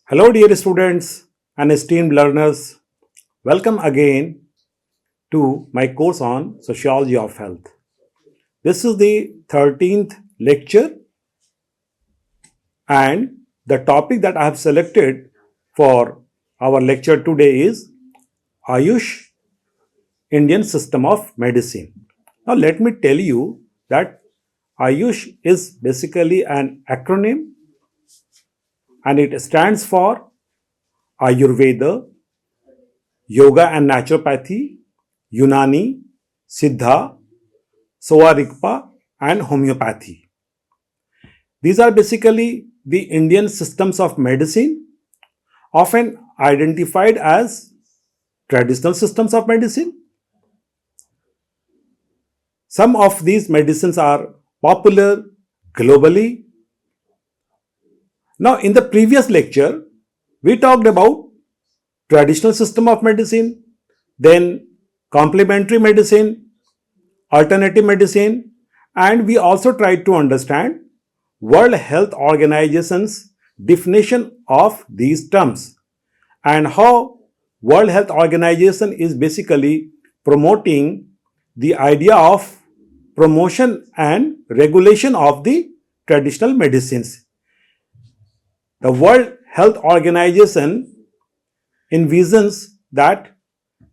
Hello, dear students and esteemed learners. Welcome again to my course on Sociology of Health. This is the 13th lecture, and the topic that I have selected for our lecture today is AYUSH, Indian System of Medicine. Now, let me tell you that AYUSH is basically an acronym and it stands for Ayurveda, Yoga and Naturopathy, Unani, Siddha, SOWA, RIGPA, and Homeopathy. These are basically the Indian systems of medicine, often identified as traditional systems of medicine. Some of these medicines are popular globally. Now, in the previous lecture, we talked about traditional system of medicine, then complementary medicine, alternative medicine, and we also tried to understand World Health Organization's definition of these terms and how World Health Organization is basically promoting the idea of promotion and regulation of the traditional medicines. The World Health Organization envisions that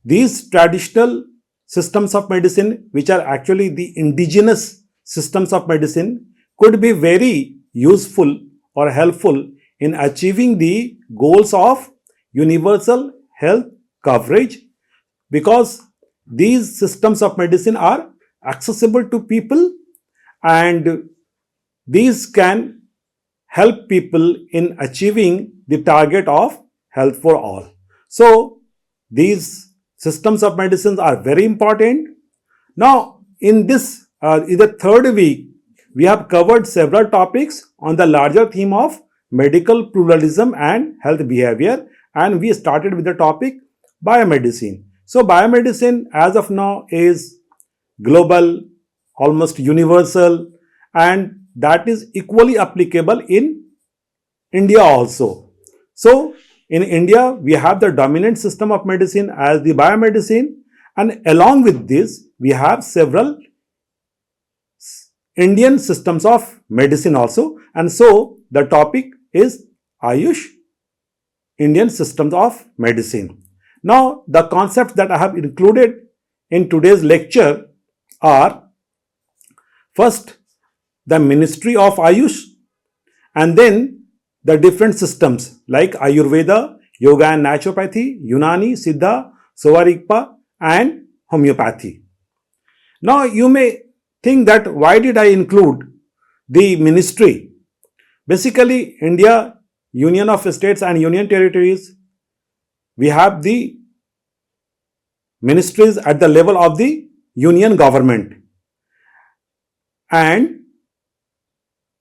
these traditional systems of medicine, which are actually the indigenous systems of medicine, could be very useful or helpful in achieving the goals of universal health coverage, because these systems of medicine are accessible to people and these can help people in achieving the target of health for all. So, these systems of medicines are very important. Now, in the third week, we have covered several topics on the larger theme of medical pluralism and health behavior, and we started with the topic biomedicine. So, biomedicine as of now is global, almost universal, and that is equally applicable in India also. So, in India, we have the dominant system of medicine as the biomedicine, and along with this, we have several Indian systems of medicine also. And so, the topic is AYUSH, Indian systems of medicine. Now, the concepts that I have included in today's lecture are: first, the Ministry of AYUSH, and then the different systems like Ayurveda, Yoga and Naturopathy, Unani, Siddha, SOWA, RIGPA, and Homeopathy. Now, you may think that why did I include the ministry? Basically, India, Union of States and Union Territories, we have the ministries at the level of the union government. And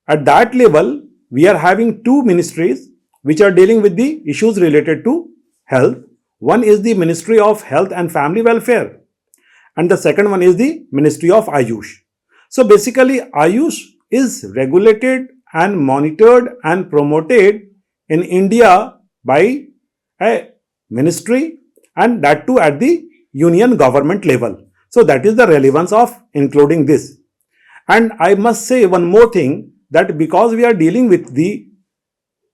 at that level, we are having two ministries which are dealing with the issues related to health. One is the Ministry of Health and Family Welfare, and the second one is the Ministry of AYUSH. So basically, AYUSH is regulated and monitored and promoted in India by a ministry, and that too at the union government level. So that is the relevance of including this. And I must say one more thing, that because we are dealing with the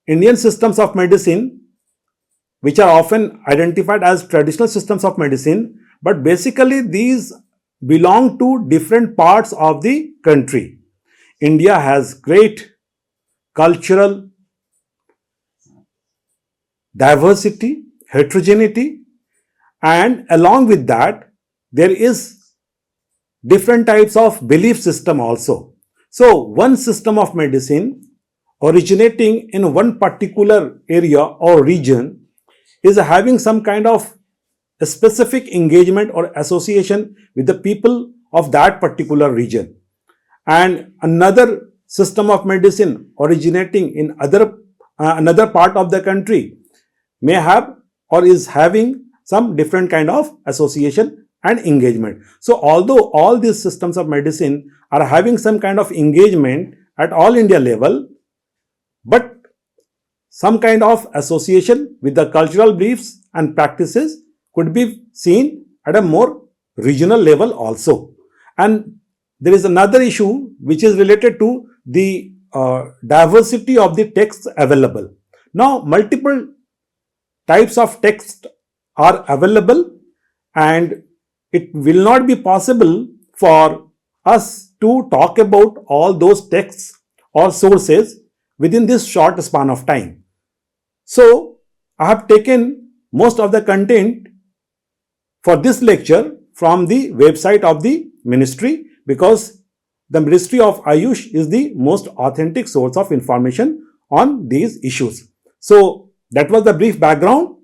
Indian systems of medicine, which are often identified as traditional systems of medicine, but basically these belong to different parts of the country. India has great cultural diversity, heterogeneity, and along with that, there is different types of belief system also. So, one system of medicine originating in one particular area or region is having some kind of a specific engagement or association with the people of that particular region. And another system of medicine originating in another part of the country may have or is having some different kind of association and engagement. So, although all these systems of medicine are having some kind of engagement at all India level, but some kind of association with the cultural beliefs and practices could be seen at a more regional level also. And there is another issue which is related to the diversity of the texts available. Now, multiple types of text are available, and it will not be possible for us to talk about all those texts or sources within this short span of time. So, I have taken most of the content for this lecture from the website of the ministry, because the Ministry of Ayush is the most authentic source of information on these issues. So, that was the brief background.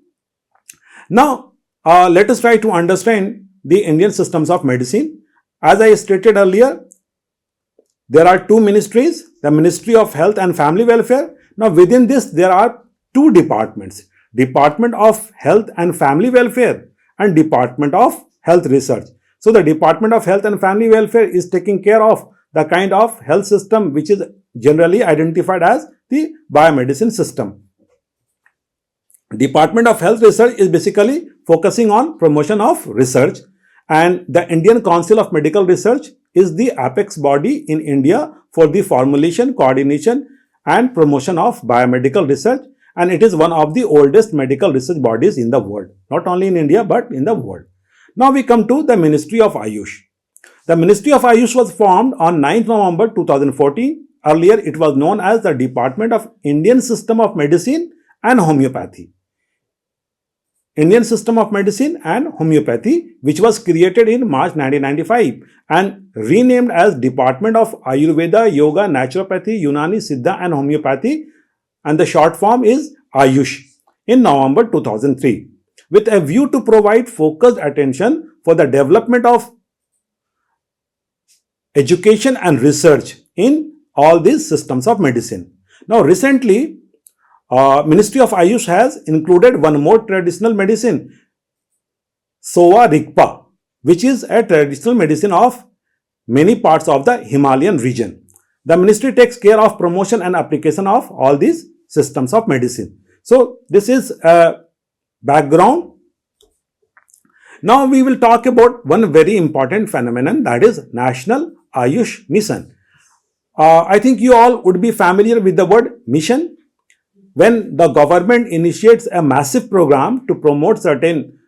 Now, let us try to understand the Indian systems of medicine. As I stated earlier, there are two ministries, the Ministry of Health and Family Welfare. Now, within this, there are two departments, Department of Health and Family Welfare and Department of Health Research. So, the Department of Health and Family Welfare is taking care of the kind of health system which is generally identified as the biomedicine system. Department of Health Research is basically focusing on promotion of research, and the Indian Council of Medical Research is the apex body in India for the formulation, coordination and promotion of biomedical research, and it is one of the oldest medical research bodies in the world, not only in India but in the world. Now we come to the Ministry of Ayush. The Ministry of Ayush was formed on 9th November 2014. Earlier it was known as the Department of Indian System of Medicine and Homeopathy. Indian System of Medicine and Homeopathy, which was created in March 1995 and renamed as Department of Ayurveda, Yoga, Naturopathy, Unani, Siddha and Homeopathy, and the short form is AYUSH, in November 2003, with a view to provide focused attention for the development of education and research in all these systems of medicine. Now, recently, Ministry of Ayush has included one more traditional medicine, SOWA RIGPA, which is a traditional medicine of many parts of the Himalayan region. The ministry takes care of promotion and application of all these systems of medicine. So, this is a background. Now, we will talk about one very important phenomenon, that is National Ayush Mission. I think you all would be familiar with the word mission. When the government initiates a massive program to promote certain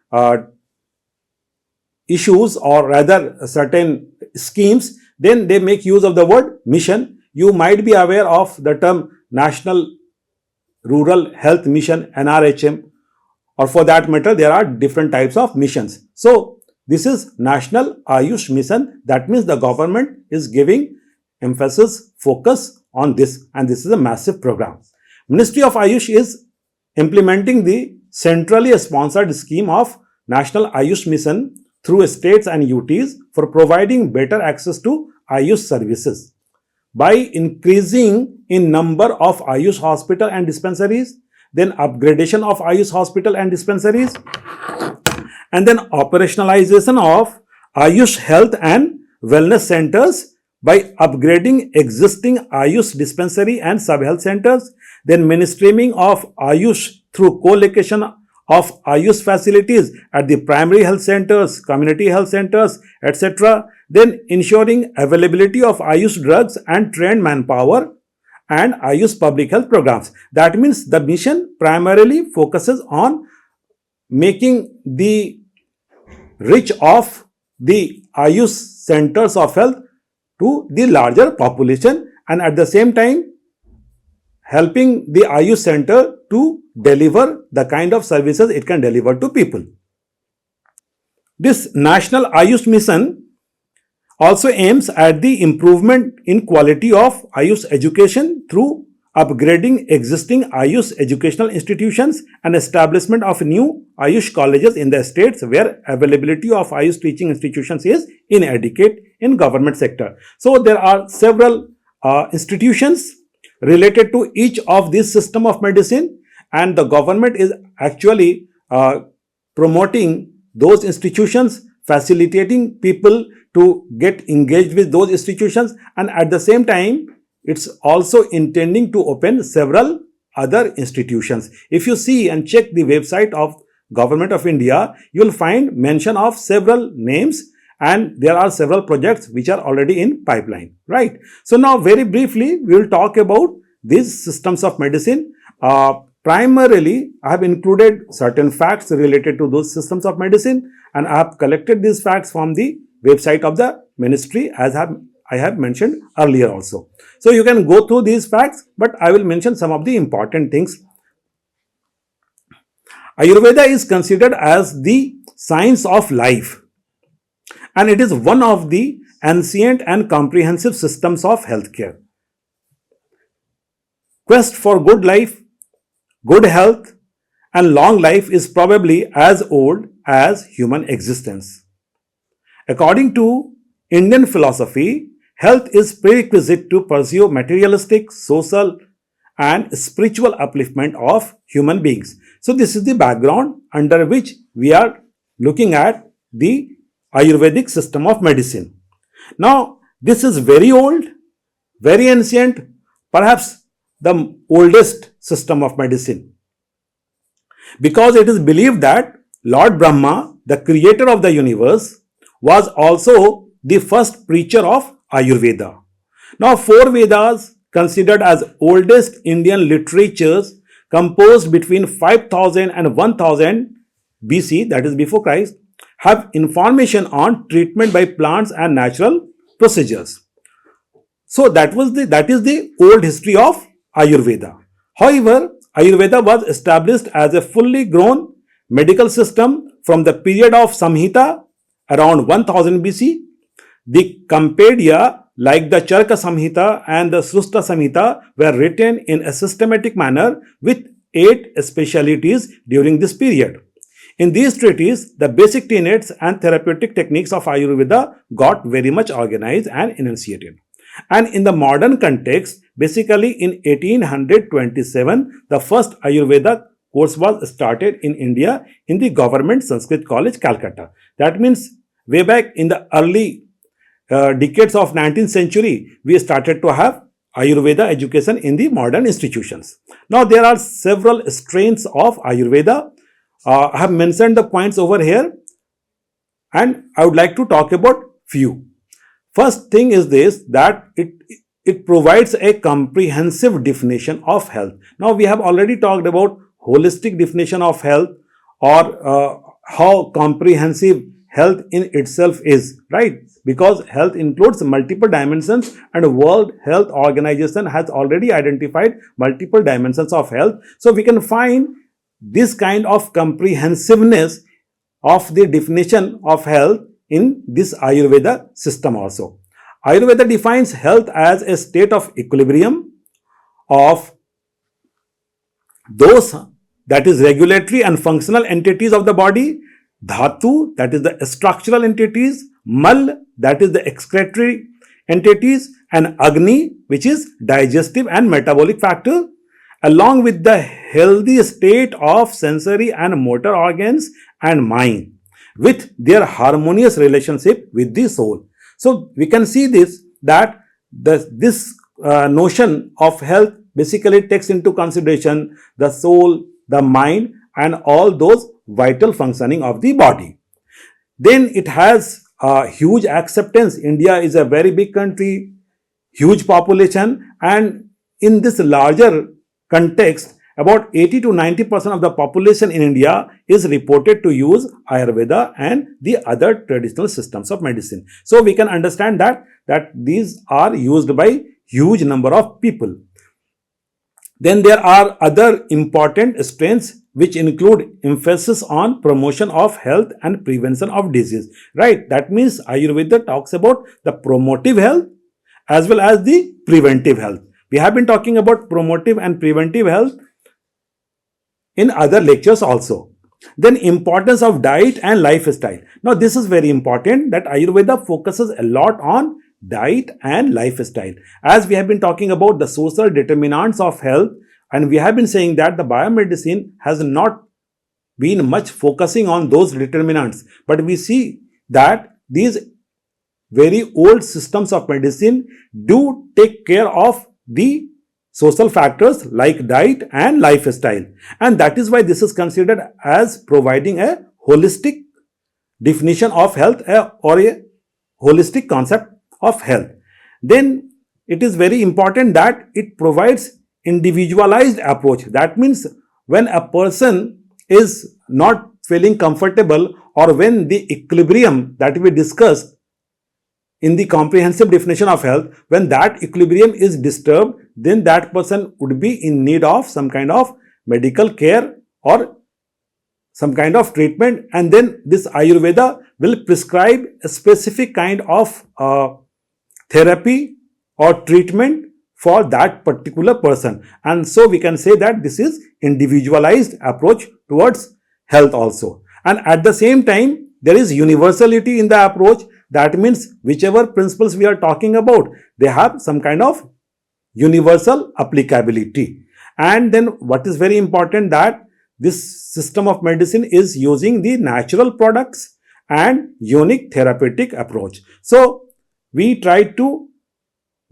issues or rather certain schemes, then they make use of the word mission. You might be aware of the term National Rural Health Mission, NRHM, or for that matter, there are different types of missions. So, this is National Ayush Mission. That means the government is giving emphasis, focus on this, and this is a massive program. Ministry of Ayush is implementing the centrally sponsored scheme of National Ayush Mission through states and UTs for providing better access to Ayush services. By increasing in number of Ayush hospital and dispensaries, then upgradation of Ayush hospital and dispensaries, and then operationalization of Ayush health and wellness centers by upgrading existing Ayush dispensary and sub-health centers, then mainstreaming of Ayush through co-location of Ayush facilities at the primary health centers, community health centers, etc. Then ensuring availability of Ayush drugs and trained manpower and Ayush public health programs. That means the mission primarily focuses on making the reach of the Ayush centers of health to the larger population, and at the same time helping the Ayush center to deliver the kind of services it can deliver to people. This National Ayush Mission also aims at the improvement in quality of Ayush education through upgrading existing Ayush educational institutions and establishment of new Ayush colleges in the states where availability of Ayush teaching institutions is inadequate in government sector. So, there are several institutions related to each of this system of medicine, and the government is actually promoting those institutions, facilitating people to get engaged with those institutions, and at the same time it's also intending to open several other institutions. If you see and check the website of Government of India, you will find mention of several names, and there are several projects which are already in pipeline, right? So now very briefly, we will talk about these systems of medicine. Primarily, I have included certain facts related to those systems of medicine, and I have collected these facts from the website of the ministry, as I have mentioned earlier also. So you can go through these facts, but I will mention some of the important things. Ayurveda is considered as the science of life, and it is one of the ancient and comprehensive systems of healthcare. Quest for good life, good health, and long life is probably as old as human existence. According to Indian philosophy, health is prerequisite to pursue materialistic, social, and spiritual upliftment of human beings. So this is the background under which we are looking at the Ayurvedic system of medicine. Now, this is very old, very ancient, perhaps the oldest system of medicine, because it is believed that Lord Brahma, the creator of the universe, was also the first preacher of Ayurveda. Now, four Vedas, considered as oldest Indian literatures, composed between 5000 and 1000 BC, that is before Christ, have information on treatment by plants and natural procedures. So that is the old history of Ayurveda. However, Ayurveda was established as a fully grown medical system from the period of Samhita around 1000 BC. The Compendia, like the Charaka Samhita and the Srusta Samhita, were written in a systematic manner with 8 specialties during this period. In these treatises, the basic tenets and therapeutic techniques of Ayurveda got very much organized and enunciated. And in the modern context, basically in 1827, the first Ayurveda course was started in India in the Government Sanskrit College, Calcutta. That means way back in the early decades of 19th century, we started to have Ayurveda education in the modern institutions. Now, there are several strains of Ayurveda. I have mentioned the points over here, and I would like to talk about few. First thing is this, that it provides a comprehensive definition of health. Now, we have already talked about holistic definition of health, or how comprehensive health in itself is, right? Because health includes multiple dimensions, and World Health Organization has already identified multiple dimensions of health. So we can find this kind of comprehensiveness of the definition of health in this Ayurveda system also. Ayurveda defines health as a state of equilibrium of those, that is, regulatory and functional entities of the body, dhatu, that is the structural entities, mal, that is the excretory entities, and agni, which is digestive and metabolic factor, along with the healthy state of sensory and motor organs and mind, with their harmonious relationship with the soul. So we can see this, that this notion of health basically takes into consideration the soul, the mind, and all those vital functioning of the body. Then it has a huge acceptance. India is a very big country, huge population, and in this larger context, about 80 to 90% of the population in India is reported to use Ayurveda and the other traditional systems of medicine. So we can understand that these are used by huge number of people. Then there are other important strains which include emphasis on promotion of health and prevention of disease, right? That means Ayurveda talks about the promotive health as well as the preventive health. We have been talking about promotive and preventive health in other lectures also. Then importance of diet and lifestyle. Now this is very important, that Ayurveda focuses a lot on diet and lifestyle. As we have been talking about the social determinants of health, and we have been saying that the biomedicine has not been much focusing on those determinants, but we see that these very old systems of medicine do take care of the social factors like diet and lifestyle. And that is why this is considered as providing a holistic definition of health or a holistic concept of health. Then it is very important that it provides individualized approach. That means when a person is not feeling comfortable, or when the equilibrium that we discussed in the comprehensive definition of health, when that equilibrium is disturbed, then that person would be in need of some kind of medical care or some kind of treatment, and then this Ayurveda will prescribe a specific kind of therapy or treatment for that particular person. And so we can say that this is individualized approach towards health also. And at the same time, there is universality in the approach. That means whichever principles we are talking about, they have some kind of universal applicability. And then what is very important, that this system of medicine is using the natural products and unique therapeutic approach. So we try to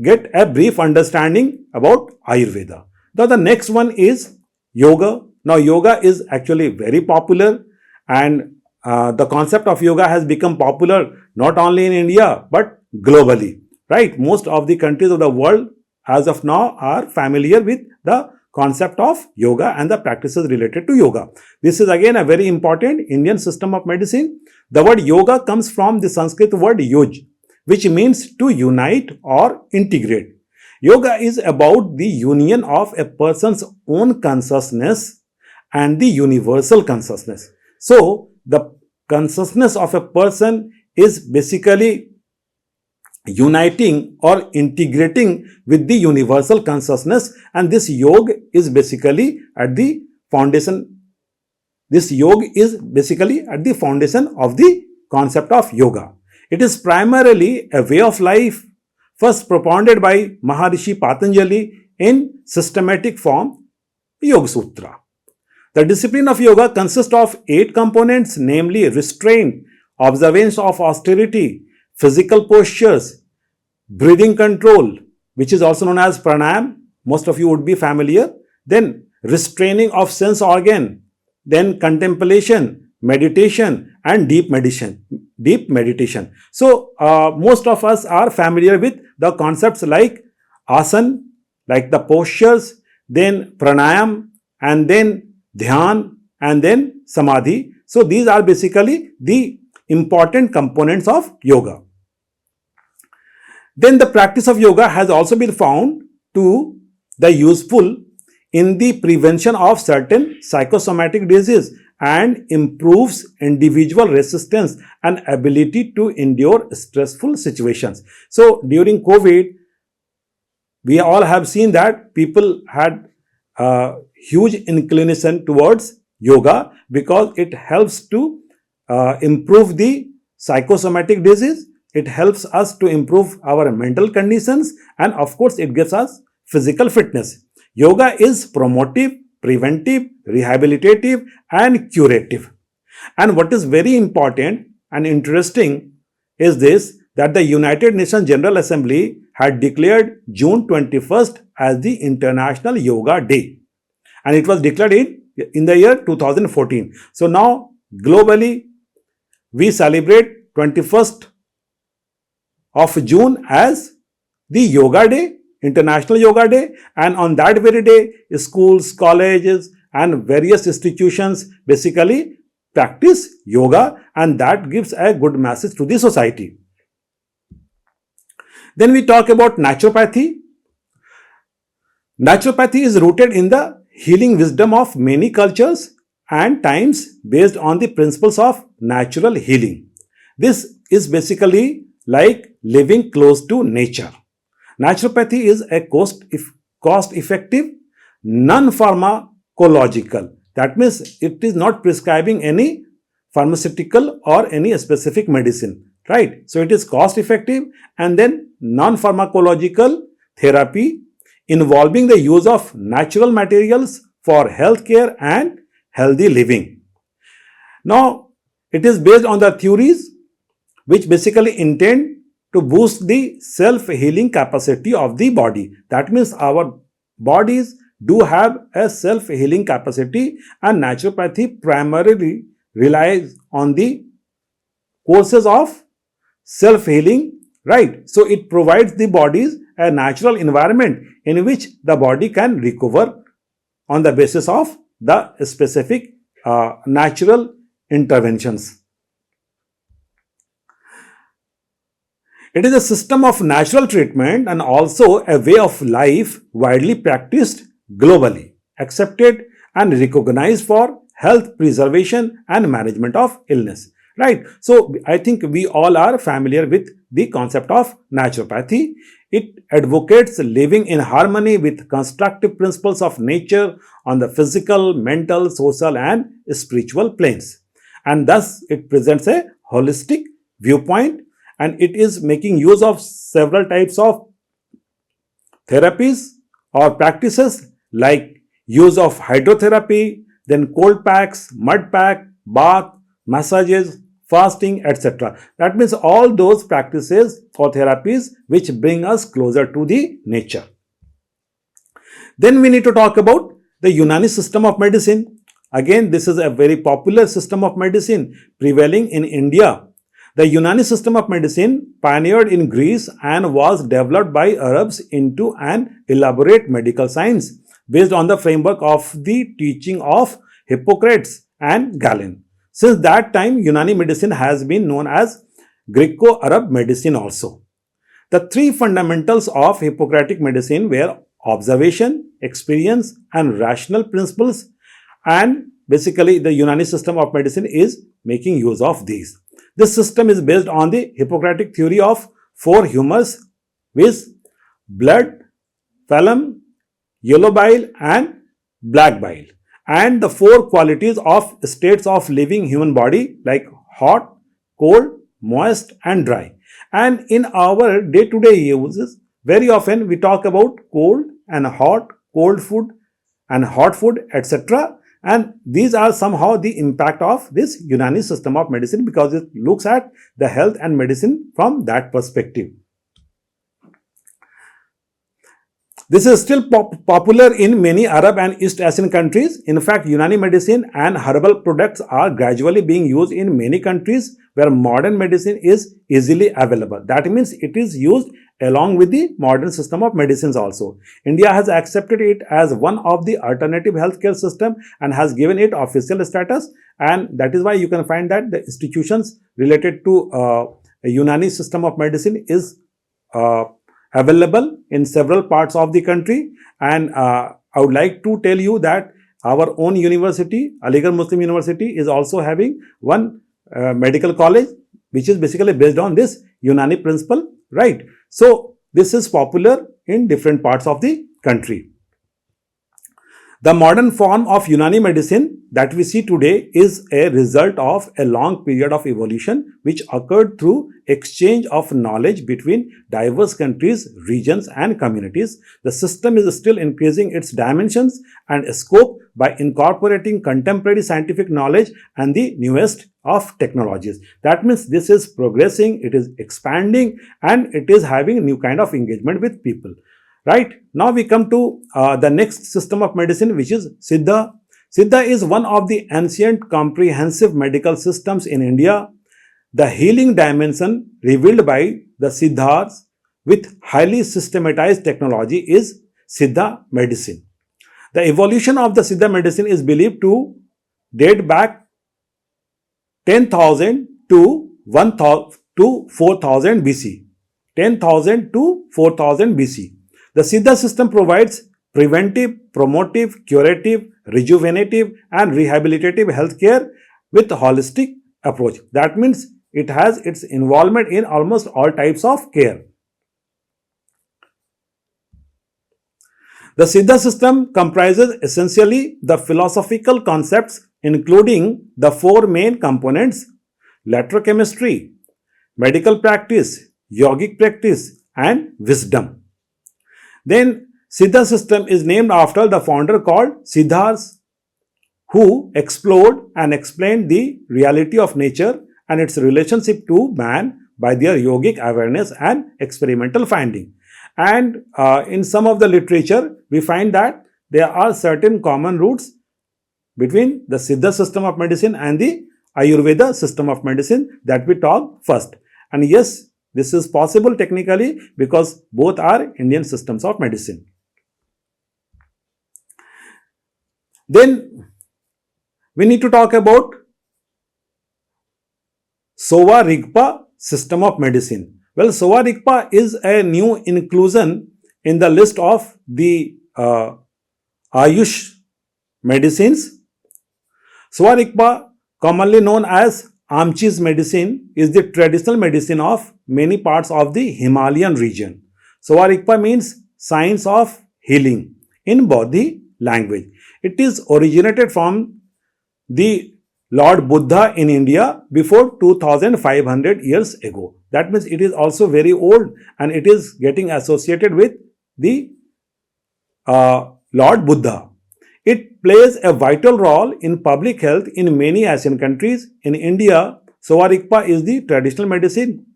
get a brief understanding about Ayurveda. Now the next one is yoga. Now yoga is actually very popular, and the concept of yoga has become popular not only in India but globally, right? Most of the countries of the world as of now are familiar with the concept of yoga and the practices related to yoga. This is again a very important Indian system of medicine. The word yoga comes from the Sanskrit word yuj, which means to unite or integrate. Yoga is about the union of a person's own consciousness and the universal consciousness. So the consciousness of a person is basically uniting or integrating with the universal consciousness, and this yoga is basically at the foundation. This yoga is basically at the foundation of the concept of yoga. It is primarily a way of life first propounded by Maharishi Patanjali in systematic form, Yoga Sutra. The discipline of yoga consists of 8 components, namely restraint, observance of austerity, physical postures, breathing control, which is also known as pranayam, most of you would be familiar, then restraining of sense organ, then contemplation, meditation, and deep meditation. So most of us are familiar with the concepts like asana, like the postures, then pranayam, and then dhyan, and then samadhi. So these are basically the important components of yoga. Then the practice of yoga has also been found to be useful in the prevention of certain psychosomatic diseases and improves individual resistance and ability to endure stressful situations. So during COVID, we all have seen that people had a huge inclination towards yoga because it helps to improve the psychosomatic disease. It helps us to improve our mental conditions, and of course it gives us physical fitness. Yoga is promotive, preventive, rehabilitative, and curative. And what is very important and interesting is this, that the United Nations General Assembly had declared June 21st as the International Yoga Day, and it was declared in the year 2014. So now globally we celebrate 21st of June as the Yoga Day, International Yoga Day, and on that very day schools, colleges and various institutions basically practice yoga, and that gives a good message to the society. Then we talk about naturopathy. Naturopathy is rooted in the healing wisdom of many cultures and times based on the principles of natural healing. This is basically like living close to nature. Naturopathy is a cost-effective, non-pharmacological. That means it is not prescribing any pharmaceutical or any specific medicine, right? So it is cost-effective and then non-pharmacological therapy involving the use of natural materials for healthcare and healthy living. Now, it is based on the theories which basically intend to boost the self-healing capacity of the body. That means our bodies do have a self-healing capacity, and naturopathy primarily relies on the courses of self-healing, right? So it provides the bodies a natural environment in which the body can recover on the basis of the specific natural interventions. It is a system of natural treatment and also a way of life widely practiced globally, accepted and recognized for health preservation and management of illness. Right. So I think we all are familiar with the concept of naturopathy. It advocates living in harmony with constructive principles of nature on the physical, mental, social, and spiritual planes. And thus it presents a holistic viewpoint, and it is making use of several types of therapies or practices like use of hydrotherapy, then cold packs, mud pack, bath, massages, fasting, etc. That means all those practices or therapies which bring us closer to the nature. Then we need to talk about the Unani system of medicine. Again, this is a very popular system of medicine prevailing in India. The Unani system of medicine pioneered in Greece and was developed by Arabs into an elaborate medical science based on the framework of the teaching of Hippocrates and Galen. Since that time, Unani medicine has been known as Greco-Arab medicine also. The three fundamentals of Hippocratic medicine were observation, experience, and rational principles, and basically the Unani system of medicine is making use of these. This system is based on the Hippocratic theory of four humors, viz. Blood, phlegm, yellow bile, and black bile, and the four qualities of states of living human body like hot, cold, moist, and dry. And in our day-to-day uses, very often we talk about cold and hot, cold food and hot food, etc. And these are somehow the impact of this Unani system of medicine because it looks at the health and medicine from that perspective. This is still popular in many Arab and East Asian countries. In fact, Unani medicine and herbal products are gradually being used in many countries where modern medicine is easily available. That means it is used along with the modern system of medicines also. India has accepted it as one of the alternative healthcare system and has given it official status, and that is why you can find that the institutions related to Unani system of medicine is available in several parts of the country. And I would like to tell you that our own university, Aligarh Muslim University, is also having one medical college which is basically based on this Unani principle, right? So this is popular in different parts of the country. The modern form of Unani medicine that we see today is a result of a long period of evolution which occurred through exchange of knowledge between diverse countries, regions, and communities. The system is still increasing its dimensions and scope by incorporating contemporary scientific knowledge and the newest of technologies. That means this is progressing, it is expanding, and it is having new kind of engagement with people. Right, now we come to the next system of medicine, which is Siddha. Siddha is one of the ancient comprehensive medical systems in India. The healing dimension revealed by the Siddhas with highly systematized technology is Siddha medicine. The evolution of the Siddha medicine is believed to date back 10,000 to 4,000 BC. 10,000 to 4,000 BC. The Siddha system provides preventive, promotive, curative, rejuvenative, and rehabilitative healthcare with a holistic approach. That means it has its involvement in almost all types of care. The Siddha system comprises essentially the philosophical concepts including the four main components: electrochemistry, medical practice, yogic practice, and wisdom. Then Siddha system is named after the founder called Siddhas, who explored and explained the reality of nature and its relationship to man by their yogic awareness and experimental finding. And in some of the literature, we find that there are certain common roots between the Siddha system of medicine and the Ayurveda system of medicine that we talk first. And yes, this is possible technically because both are Indian systems of medicine. Then we need to talk about SOWA RIGPA system of medicine. Well, SOWA RIGPA is a new inclusion in the list of the AYUSH medicines. SOWA RIGPA, commonly known as Amchi's medicine, is the traditional medicine of many parts of the Himalayan region. SOWA RIGPA means science of healing in Bodhi language. It is originated from the Lord Buddha in India before 2500 years ago. That means it is also very old and it is getting associated with the Lord Buddha. It plays a vital role in public health in many Asian countries. In India, SOWA RIGPA is the traditional medicine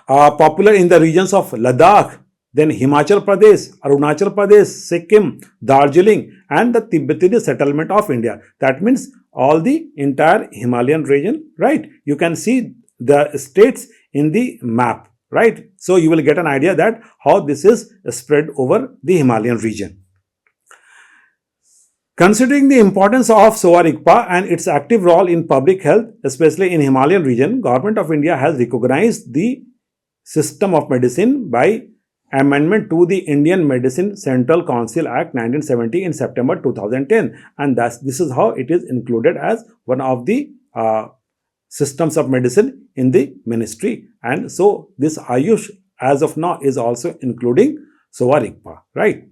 popular in the regions of Ladakh, then Himachal Pradesh, Arunachal Pradesh, Sikkim, Darjeeling and the Tibetan settlement of India. That means all the entire Himalayan region, right? You can see the states in the map, right? So you will get an idea that how this is spread over the Himalayan region. Considering the importance of SOWA RIGPA and its active role in public health, especially in Himalayan region, Government of India has recognized the system of medicine by amendment to the Indian Medicine Central Council Act 1970 in September 2010, and this is how it is included as one of the systems of medicine in the ministry. And so this AYUSH as of now is also including SOWA RIGPA, right?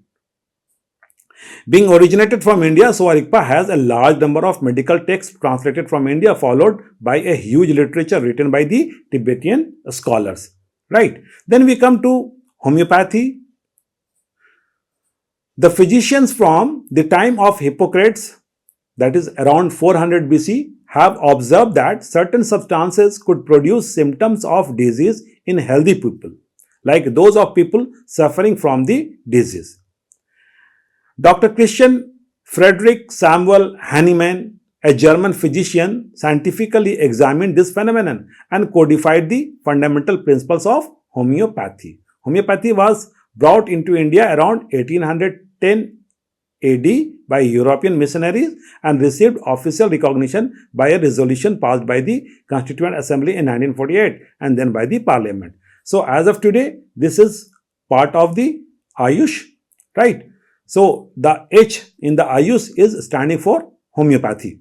Being originated from India, SOWA RIGPA has a large number of medical texts translated from India, followed by a huge literature written by the Tibetan scholars, right? Then we come to homeopathy. The physicians from the time of Hippocrates, that is around 400 BC, have observed that certain substances could produce symptoms of disease in healthy people, like those of people suffering from the disease. Dr. Christian Friedrich Samuel Hahnemann, a German physician, scientifically examined this phenomenon and codified the fundamental principles of homeopathy. Homeopathy was brought into India around 1810 AD by European missionaries and received official recognition by a resolution passed by the Constituent Assembly in 1948 and then by the Parliament. So as of today, this is part of the AYUSH, right? So the H in the AYUSH is standing for homeopathy.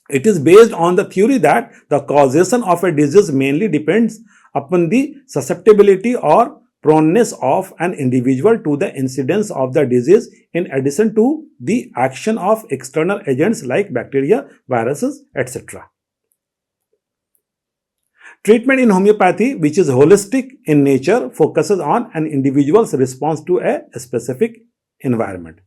It is based on the theory that the causation of a disease mainly depends upon the susceptibility or proneness of an individual to the incidence of the disease in addition to the action of external agents like bacteria, viruses, etc. Treatment in homeopathy, which is holistic in nature, focuses on an individual's response to a specific environment.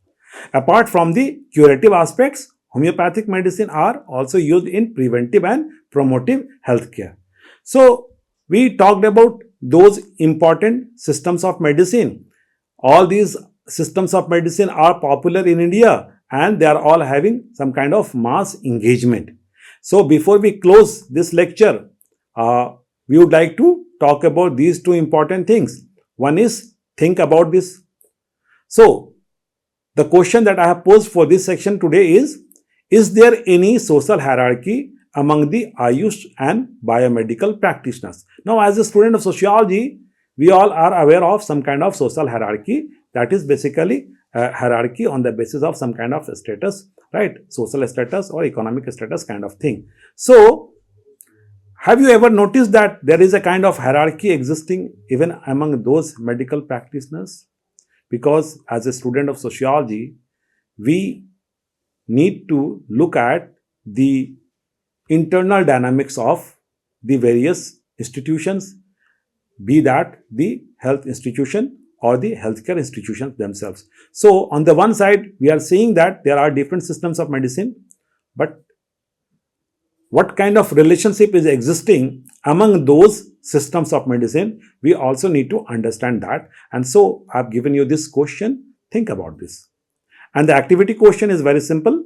Apart from the curative aspects, homeopathic medicine are also used in preventive and promotive healthcare. So, we talked about those important systems of medicine. All these systems of medicine are popular in India and they are all having some kind of mass engagement. So, before we close this lecture, we would like to talk about these two important things. One is think about this. So, the question that I have posed for this section today is there any social hierarchy among the AYUSH and biomedical practitioners? Now, as a student of sociology, we all are aware of some kind of social hierarchy, that is basically a hierarchy on the basis of some kind of status, right? Social status or economic status kind of thing. So, have you ever noticed that there is a kind of hierarchy existing even among those medical practitioners? Because as a student of sociology, we need to look at the internal dynamics of the various institutions, be that the health institution or the healthcare institutions themselves. So, on the one side, we are seeing that there are different systems of medicine, but what kind of relationship is existing among those systems of medicine, we also need to understand that. And so I've given you this question. Think about this. And the activity question is very simple.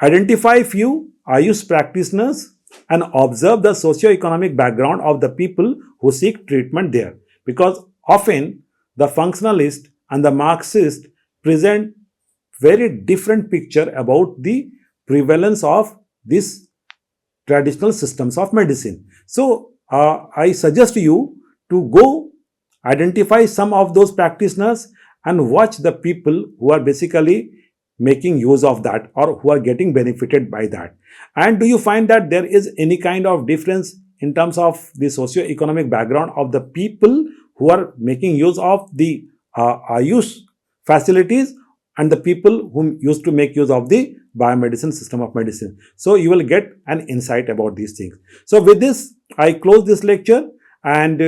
Identify few Ayush practitioners and observe the socio-economic background of the people who seek treatment there. Because often the functionalist and the Marxist present very different picture about the prevalence of these traditional systems of medicine. So I suggest you to go identify some of those practitioners and watch the people who are basically making use of that or who are getting benefited by that. And do you find that there is any kind of difference in terms of the socio-economic background of the people who are making use of the Ayush facilities and the people who used to make use of the biomedicine system of medicine? So you will get an insight about these things. So with this, I close this lecture, and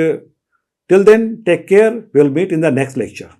till then, take care. We'll meet in the next lecture.